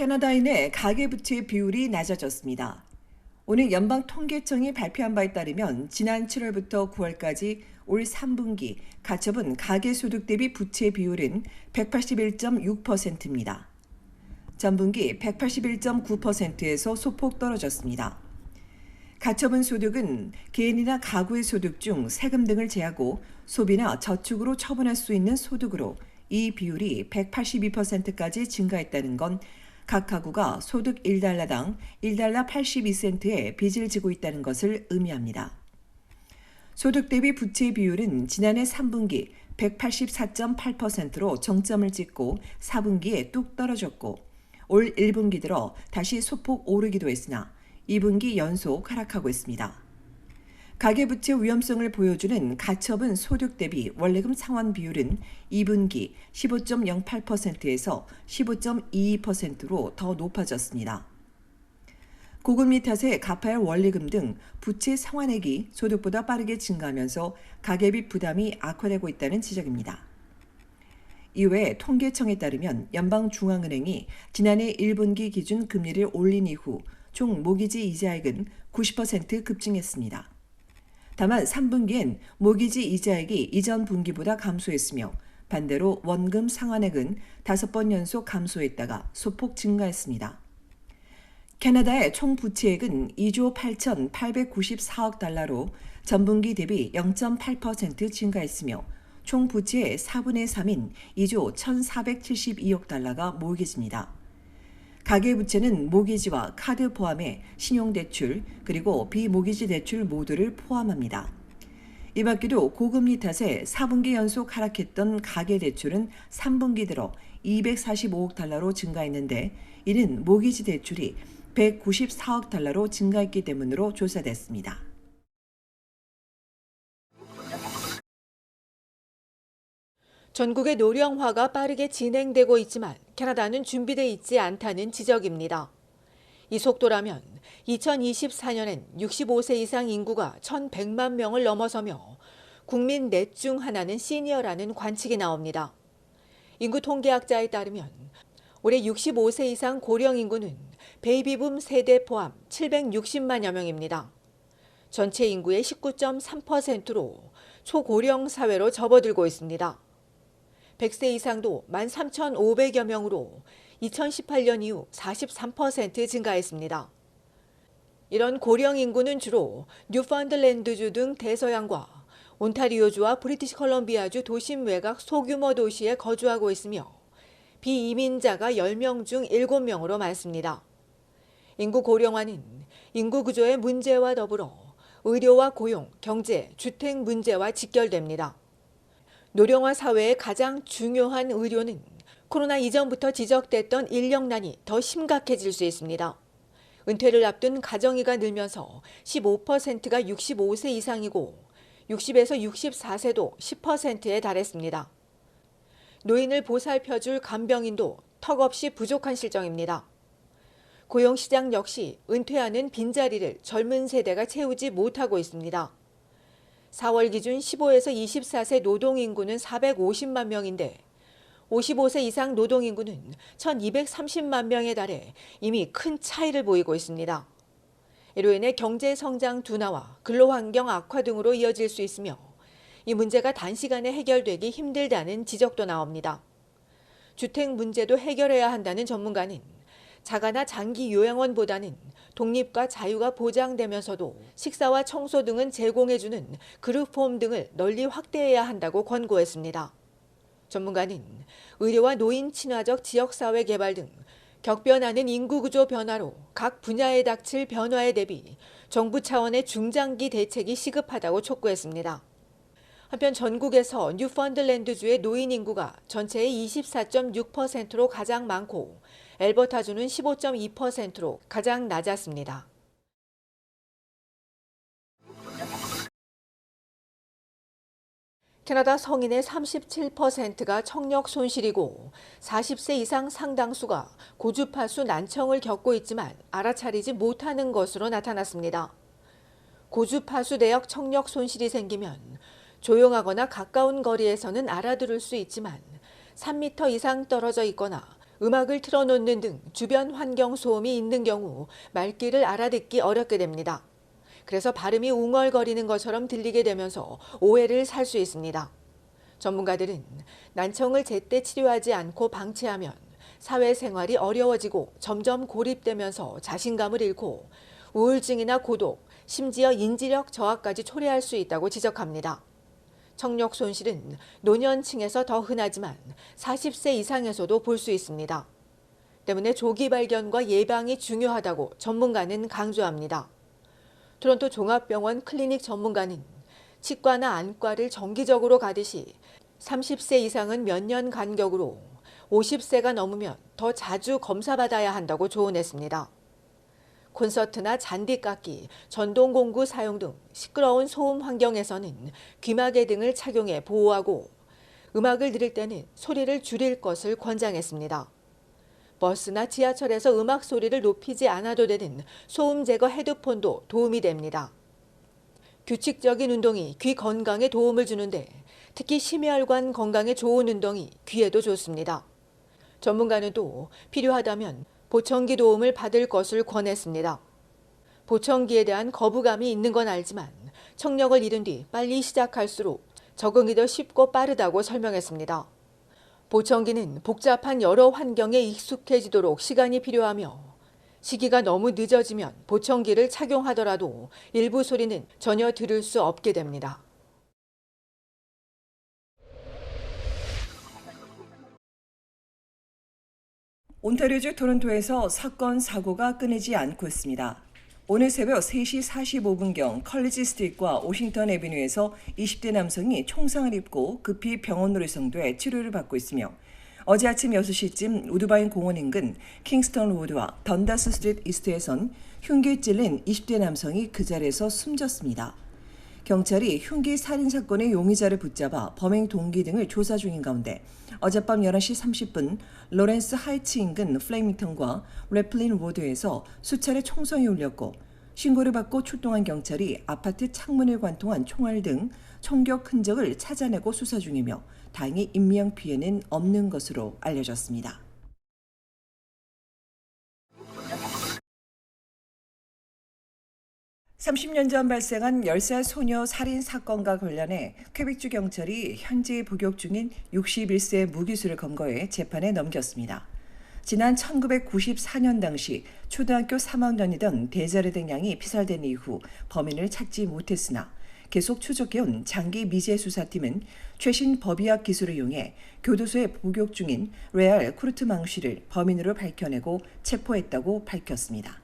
캐나다인의 가계부채 비율이 낮아졌습니다. 오늘 연방통계청이 발표한 바에 따르면 지난 7월부터 9월까지 올 3분기 가처분 가계소득 대비 부채 비율은 181.6%입니다. 전분기 181.9%에서 소폭 떨어졌습니다. 가처분 소득은 개인이나 가구의 소득 중 세금 등을 제하고 소비나 저축으로 처분할 수 있는 소득으로 이 비율이 182%까지 증가했다는 건 각 가구가 소득 1달러당 1달러 82센트의 빚을 지고 있다는 것을 의미합니다. 소득 대비 부채 비율은 지난해 3분기 184.8%로 정점을 찍고 4분기에 뚝 떨어졌고 올 1분기 들어 다시 소폭 오르기도 했으나 2분기 연속 하락하고 있습니다. 가계부채 위험성을 보여주는 가처분 소득 대비 원래금 상환 비율은 2분기 15.08%에서 15.22%로 더 높아졌습니다. 고금리 탓에 갚아야 할 원리금 등 부채 상환액이 소득보다 빠르게 증가하면서 가계비 부담이 악화되고 있다는 지적입니다. 이외에 통계청에 따르면 연방중앙은행이 지난해 1분기 기준 금리를 올린 이후 총 모기지 이자액은 90% 급증했습니다. 다만 3분기엔 모기지 이자액이 이전 분기보다 감소했으며 반대로 원금 상환액은 5번 연속 감소했다가 소폭 증가했습니다. 캐나다의 총 부채액은 2조 8,894억 달러로 전분기 대비 0.8% 증가했으며 총 부채의 4분의 3인 2조 1,472억 달러가 모기지입니다. 가계부채는 모기지와 카드 포함해 신용대출 그리고 비모기지 대출 모두를 포함합니다. 이 밖에도 고금리 탓에 4분기 연속 하락했던 가계대출은 3분기 들어 245억 달러로 증가했는데 이는 모기지 대출이 194억 달러로 증가했기 때문으로 조사됐습니다. 전국의 노령화가 빠르게 진행되고 있지만 캐나다는 준비되어 있지 않다는 지적입니다. 이 속도라면 2024년엔 65세 이상 인구가 1,100만 명을 넘어서며 국민 넷 중 하나는 시니어라는 관측이 나옵니다. 인구 통계학자에 따르면 올해 65세 이상 고령 인구는 베이비붐 세대 포함 760만여 명입니다. 전체 인구의 19.3%로 초고령 사회로 접어들고 있습니다. 100세 이상도 13,500여 명으로 2018년 이후 43% 증가했습니다. 이런 고령 인구는 주로 뉴펀들랜드주 등 대서양과 온타리오주와 브리티시 컬럼비아주 도심 외곽 소규모 도시에 거주하고 있으며 비이민자가 10명 중 7명으로 많습니다. 인구 고령화는 인구 구조의 문제와 더불어 의료와 고용, 경제, 주택 문제와 직결됩니다. 노령화 사회의 가장 중요한 의료는 코로나 이전부터 지적됐던 인력난이 더 심각해질 수 있습니다. 은퇴를 앞둔 가정이가 늘면서 15%가 65세 이상이고 60에서 64세도 10%에 달했습니다. 노인을 보살펴줄 간병인도 턱없이 부족한 실정입니다. 고용시장 역시 은퇴하는 빈자리를 젊은 세대가 채우지 못하고 있습니다. 4월 기준 15에서 24세 노동인구는 450만 명인데 55세 이상 노동인구는 1,230만 명에 달해 이미 큰 차이를 보이고 있습니다. 이로 인해 경제 성장 둔화와 근로환경 악화 등으로 이어질 수 있으며 이 문제가 단시간에 해결되기 힘들다는 지적도 나옵니다. 주택 문제도 해결해야 한다는 전문가는 자가나 장기 요양원보다는 독립과 자유가 보장되면서도 식사와 청소 등은 제공해주는 그룹홈 등을 널리 확대해야 한다고 권고했습니다. 전문가는 의료와 노인 친화적 지역사회 개발 등 격변하는 인구구조 변화로 각 분야에 닥칠 변화에 대비 정부 차원의 중장기 대책이 시급하다고 촉구했습니다. 한편 전국에서 뉴펀들랜드주의 노인 인구가 전체의 24.6%로 가장 많고 엘버타주는 15.2%로 가장 낮았습니다. 캐나다 성인의 37%가 청력 손실이고 40세 이상 상당수가 고주파수 난청을 겪고 있지만 알아차리지 못하는 것으로 나타났습니다. 고주파수 대역 청력 손실이 생기면 조용하거나 가까운 거리에서는 알아들을 수 있지만 3m 이상 떨어져 있거나 음악을 틀어놓는 등 주변 환경 소음이 있는 경우 말귀를 알아듣기 어렵게 됩니다. 그래서 발음이 웅얼거리는 것처럼 들리게 되면서 오해를 살 수 있습니다. 전문가들은 난청을 제때 치료하지 않고 방치하면 사회생활이 어려워지고 점점 고립되면서 자신감을 잃고 우울증이나 고독, 심지어 인지력 저하까지 초래할 수 있다고 지적합니다. 청력 손실은 노년층에서 더 흔하지만 40세 이상에서도 볼 수 있습니다. 때문에 조기 발견과 예방이 중요하다고 전문가는 강조합니다. 토론토 종합병원 클리닉 전문가는 치과나 안과를 정기적으로 가듯이 30세 이상은 몇 년 간격으로 50세가 넘으면 더 자주 검사받아야 한다고 조언했습니다. 콘서트나 잔디깎기, 전동공구 사용 등 시끄러운 소음 환경에서는 귀마개 등을 착용해 보호하고 음악을 들을 때는 소리를 줄일 것을 권장했습니다. 버스나 지하철에서 음악 소리를 높이지 않아도 되는 소음 제거 헤드폰도 도움이 됩니다. 규칙적인 운동이 귀 건강에 도움을 주는데 특히 심혈관 건강에 좋은 운동이 귀에도 좋습니다. 전문가는 또 필요하다면 보청기 도움을 받을 것을 권했습니다. 보청기에 대한 거부감이 있는 건 알지만 청력을 잃은 뒤 빨리 시작할수록 적응이 더 쉽고 빠르다고 설명했습니다. 보청기는 복잡한 여러 환경에 익숙해지도록 시간이 필요하며 시기가 너무 늦어지면 보청기를 착용하더라도 일부 소리는 전혀 들을 수 없게 됩니다. 온타리오주 토론토에서 사건 사고가 끊이지 않고 있습니다. 오늘 새벽 3시 45분경 컬리지 스트리트과 오싱턴 애비뉴에서 20대 남성이 총상을 입고 급히 병원으로 이송돼 치료를 받고 있으며 어제 아침 6시쯤 우드바인 공원 인근 킹스턴 로드와 던다스 스트리트 이스트에선 흉기에 찔린 20대 남성이 그 자리에서 숨졌습니다. 경찰이 흉기 살인 사건의 용의자를 붙잡아 범행 동기 등을 조사 중인 가운데 어젯밤 11시 30분 로렌스 하이츠 인근 플레밍턴과 래플린 로드에서 수차례 총성이 울렸고 신고를 받고 출동한 경찰이 아파트 창문을 관통한 총알 등 총격 흔적을 찾아내고 수사 중이며 다행히 인명 피해는 없는 것으로 알려졌습니다. (30년) 전 발생한 10살 소녀 살인 사건과 관련해 퀘벡주 경찰이 현재 복역 중인 61세 무기수를 검거해 재판에 넘겼습니다. 지난 1994년 당시 초등학교 3학년이던 데자르댕 양이 피살된 이후 범인을 찾지 못했으나 계속 추적해온 장기 미제 수사팀은 최신 법의학 기술을 이용해 교도소에 복역 중인 레알 쿠르트망 씨를 범인으로 밝혀내고 체포했다고 밝혔습니다.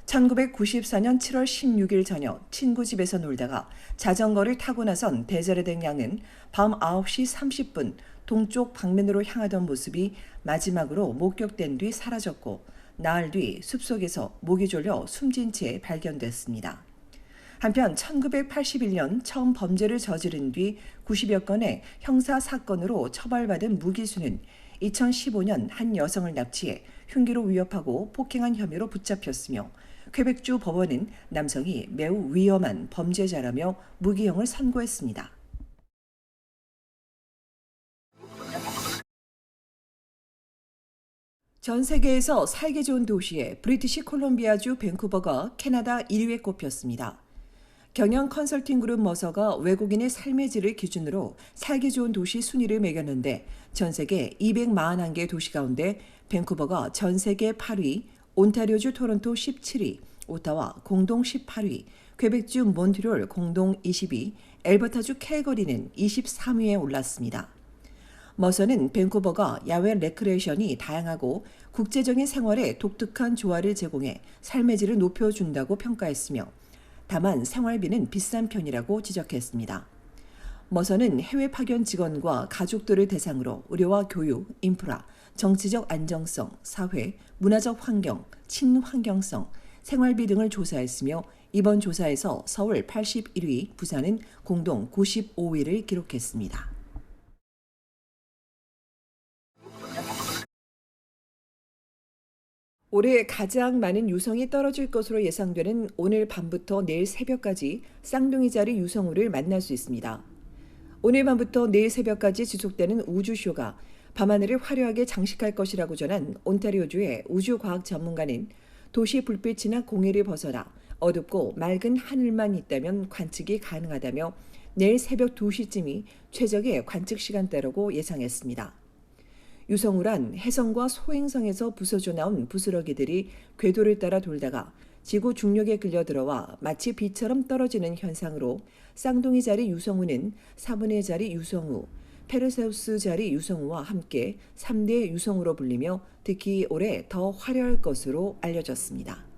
1994년 7월 16일 저녁 친구 집에서 놀다가 자전거를 타고 나선 데자르댕 양은 밤 9시 30분 동쪽 방면으로 향하던 모습이 마지막으로 목격된 뒤 사라졌고 나흘 뒤 숲속에서 목이 졸려 숨진 채 발견됐습니다. 한편 1981년 처음 범죄를 저지른 뒤 90여 건의 형사 사건으로 처벌받은 무기수는 2015년 한 여성을 납치해 흉기로 위협하고 폭행한 혐의로 붙잡혔으며 퀘벡주 법원은 남성이 매우 위험한 범죄자라며 무기형을 선고했습니다. 전 세계에서 살기 좋은 도시에 브리티시 콜롬비아주 밴쿠버가 캐나다 1위에 꼽혔습니다. 경영 컨설팅 그룹 머서가 외국인의 삶의 질을 기준으로 살기 좋은 도시 순위를 매겼는데 전 세계 241개 도시 가운데 밴쿠버가 전 세계 8위, 온타리오주 토론토 17위, 오타와 공동 18위, 퀘벡주 몬트리올 공동 20위, 엘버타주 캘거리는 23위에 올랐습니다. 머서는 밴쿠버가 야외 레크레이션이 다양하고 국제적인 생활에 독특한 조화를 제공해 삶의 질을 높여준다고 평가했으며 다만 생활비는 비싼 편이라고 지적했습니다. 머서는 해외 파견 직원과 가족들을 대상으로 의료와 교육, 인프라, 정치적 안정성, 사회, 문화적 환경, 친환경성, 생활비 등을 조사했으며 이번 조사에서 서울 81위, 부산은 공동 95위를 기록했습니다. 올해 가장 많은 유성이 떨어질 것으로 예상되는 오늘 밤부터 내일 새벽까지 쌍둥이자리 유성우를 만날 수 있습니다. 오늘 밤부터 내일 새벽까지 지속되는 우주쇼가 밤하늘을 화려하게 장식할 것이라고 전한 온타리오주의 우주과학 전문가는 도시 불빛이나 공해를 벗어나 어둡고 맑은 하늘만 있다면 관측이 가능하다며 내일 새벽 2시쯤이 최적의 관측 시간대라고 예상했습니다. 유성우란 혜성과 소행성에서 부서져 나온 부스러기들이 궤도를 따라 돌다가 지구 중력에 끌려 들어와 마치 비처럼 떨어지는 현상으로 쌍둥이 자리 유성우는 4분의 자리 유성우, 페르세우스 자리 유성우와 함께 3대 유성우로 불리며 특히 올해 더 화려할 것으로 알려졌습니다.